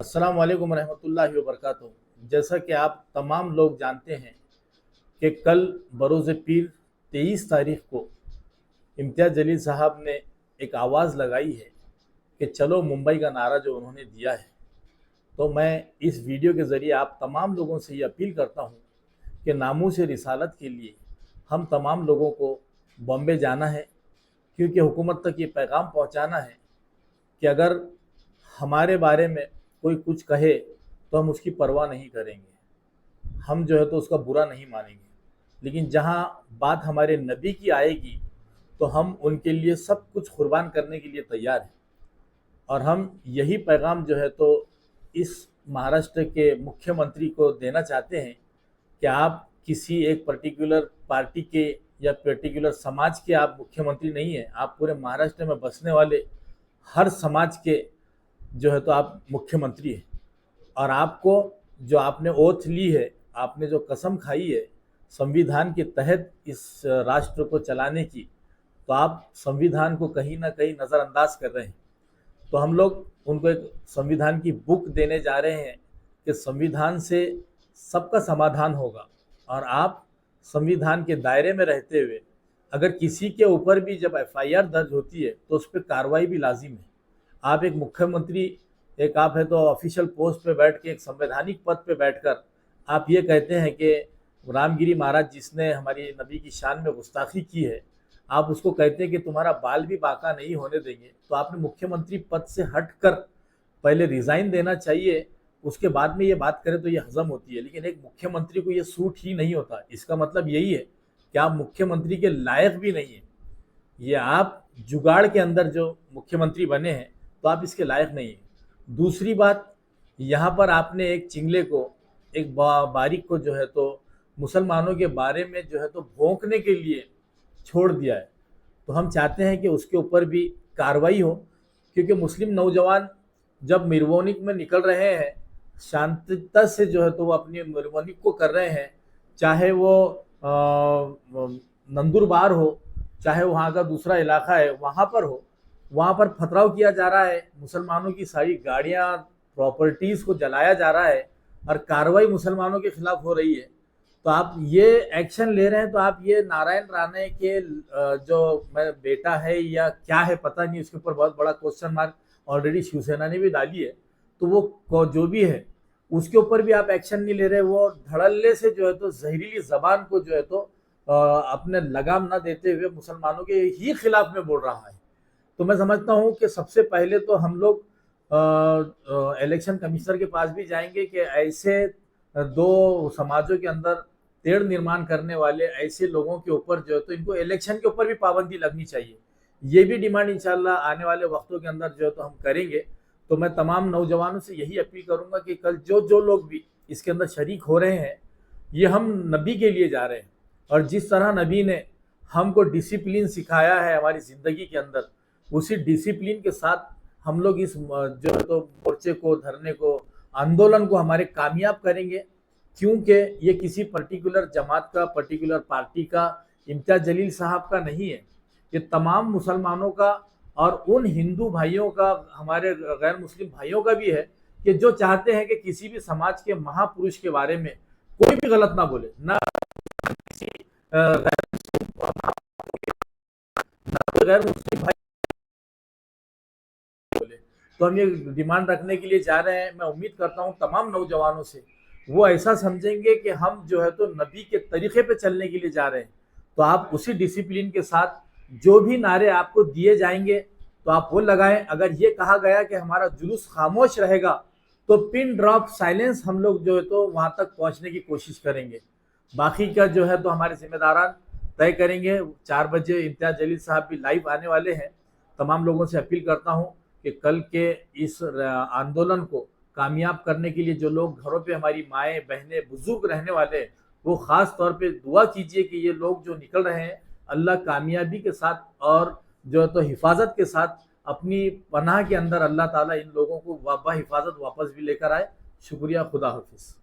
अस्सलाम वालेकुम रहमतुल्लाहि व बरकातुहू। जैसा कि आप तमाम लोग जानते हैं कि कल बरोज़ पीर 23 तारीख को इम्तियाज़ जलील साहब ने एक आवाज़ लगाई है कि चलो मुंबई का नारा जो उन्होंने दिया है। तो मैं इस वीडियो के ज़रिए आप तमाम लोगों से ये अपील करता हूँ कि नामूस रिसालत के लिए हम तमाम लोगों को बॉम्बे जाना है, क्योंकि हुकूमत तक ये पैगाम पहुँचाना है कि अगर हमारे बारे में कोई कुछ कहे तो हम उसकी परवाह नहीं करेंगे, हम जो है तो उसका बुरा नहीं मानेंगे। लेकिन जहाँ बात हमारे नबी की आएगी तो हम उनके लिए सब कुछ कुर्बान करने के लिए तैयार हैं। और हम यही पैगाम जो है तो इस महाराष्ट्र के मुख्यमंत्री को देना चाहते हैं कि आप किसी एक पर्टिकुलर पार्टी के या पर्टिकुलर समाज के आप मुख्यमंत्री नहीं हैं, आप पूरे महाराष्ट्र में बसने वाले हर समाज के जो है तो आप मुख्यमंत्री हैं। और आपको जो आपने ओथ ली है, आपने जो कसम खाई है संविधान के तहत इस राष्ट्र को चलाने की, तो आप संविधान को कहीं ना कहीं नज़रअंदाज कर रहे हैं। तो हम लोग उनको एक संविधान की बुक देने जा रहे हैं कि संविधान से सबका समाधान होगा। और आप संविधान के दायरे में रहते हुए अगर किसी के ऊपर भी जब एफआईआर दर्ज होती है तो उस पर कार्रवाई भी लाजिम है। आप एक मुख्यमंत्री, एक आप है तो ऑफिशियल पोस्ट पे बैठ के, एक संवैधानिक पद पे बैठकर आप ये कहते हैं कि रामगिरी महाराज जिसने हमारी नबी की शान में गुस्ताखी की है, आप उसको कहते हैं कि तुम्हारा बाल भी बाका नहीं होने देंगे। तो आपने मुख्यमंत्री पद से हटकर पहले रिज़ाइन देना चाहिए, उसके बाद में ये बात करें तो ये हजम होती है। लेकिन एक मुख्यमंत्री को ये सूट ही नहीं होता। इसका मतलब यही है कि आप मुख्यमंत्री के लायक भी नहीं है। ये आप जुगाड़ के अंदर जो मुख्यमंत्री बने हैं तो आप इसके लायक नहीं हैं। दूसरी बात, यहाँ पर आपने एक चिंगले को, एक बारीक को जो है तो मुसलमानों के बारे में जो है तो भौंकने के लिए छोड़ दिया है। तो हम चाहते हैं कि उसके ऊपर भी कार्रवाई हो, क्योंकि मुस्लिम नौजवान जब मिरवोनिक में निकल रहे हैं, शांतता से जो है तो वो अपनी मिरवोनिक को कर रहे हैं, चाहे वो नंदुरबार हो, चाहे वहाँ का दूसरा इलाका है वहाँ पर हो, वहाँ पर पथराव किया जा रहा है, मुसलमानों की सारी गाड़ियाँ, प्रॉपर्टीज़ को जलाया जा रहा है और कार्रवाई मुसलमानों के खिलाफ हो रही है। तो आप ये एक्शन ले रहे हैं, तो आप ये नारायण राणे के जो मैं बेटा है या क्या है पता नहीं, उसके ऊपर बहुत बड़ा क्वेश्चन मार्क ऑलरेडी शिवसेना ने भी डाली है। तो वो जो भी है उसके ऊपर भी आप एक्शन नहीं ले रहे। वो धड़ल्ले से जो है तो जहरीली जबान को जो है तो अपने लगाम ना देते हुए मुसलमानों के ही खिलाफ में बोल रहा है। तो मैं समझता हूँ कि सबसे पहले तो हम लोग इलेक्शन कमिश्नर के पास भी जाएंगे कि ऐसे दो समाजों के अंदर तेढ़ निर्माण करने वाले ऐसे लोगों के ऊपर जो है तो इनको इलेक्शन के ऊपर भी पाबंदी लगनी चाहिए। ये भी डिमांड इंशाल्लाह आने वाले वक्तों के अंदर जो है तो हम करेंगे। तो मैं तमाम नौजवानों से यही अपील करूंगा कि कल जो लोग भी इसके अंदर शरीक हो रहे हैं, ये हम नबी के लिए जा रहे हैं। और जिस तरह नबी ने हमको डिसिप्लिन सिखाया है हमारी ज़िंदगी के अंदर, उसी डिसिप्लिन के साथ हम लोग इस जो है तो मोर्चे को, धरने को, आंदोलन को हमारे कामयाब करेंगे। क्योंकि ये किसी पर्टिकुलर जमात का, पर्टिकुलर पार्टी का, इम्तियाज जलील साहब का नहीं है, ये तमाम मुसलमानों का और उन हिंदू भाइयों का, हमारे गैर मुस्लिम भाइयों का भी है कि जो चाहते हैं कि किसी भी समाज के महापुरुष के बारे में कोई भी गलत ना बोले, ना किसी गैर मुस्लिम भाई बोले। तो हम ये डिमांड रखने के लिए जा रहे हैं। मैं उम्मीद करता हूँ तमाम नौजवानों से वो ऐसा समझेंगे कि हम जो है तो नबी के तरीके पे चलने के लिए जा रहे हैं। तो आप उसी डिसिप्लिन के साथ जो भी नारे आपको दिए जाएंगे तो आप वो लगाएं। अगर ये कहा गया कि हमारा जुलूस खामोश रहेगा तो पिन ड्रॉप साइलेंस हम लोग जो है तो वहां तक पहुंचने की कोशिश करेंगे। बाकी का जो है तो हमारे जिम्मेदारान तय करेंगे। 4 बजे इम्तियाज जलील साहब भी लाइव आने वाले हैं। तमाम लोगों से अपील करता हूँ कि कल के इस आंदोलन को कामयाब करने के लिए जो लोग घरों पे, हमारी माएँ बहनें बुजुर्ग रहने वाले हैं, वो ख़ास तौर पे दुआ कीजिए कि ये लोग जो निकल रहे हैं अल्लाह कामयाबी के साथ और जो है तो हिफाजत के साथ अपनी पनाह के अंदर अल्लाह ताला इन लोगों को हिफाजत वापस भी लेकर आए। शुक्रिया, खुदा हाफिज़।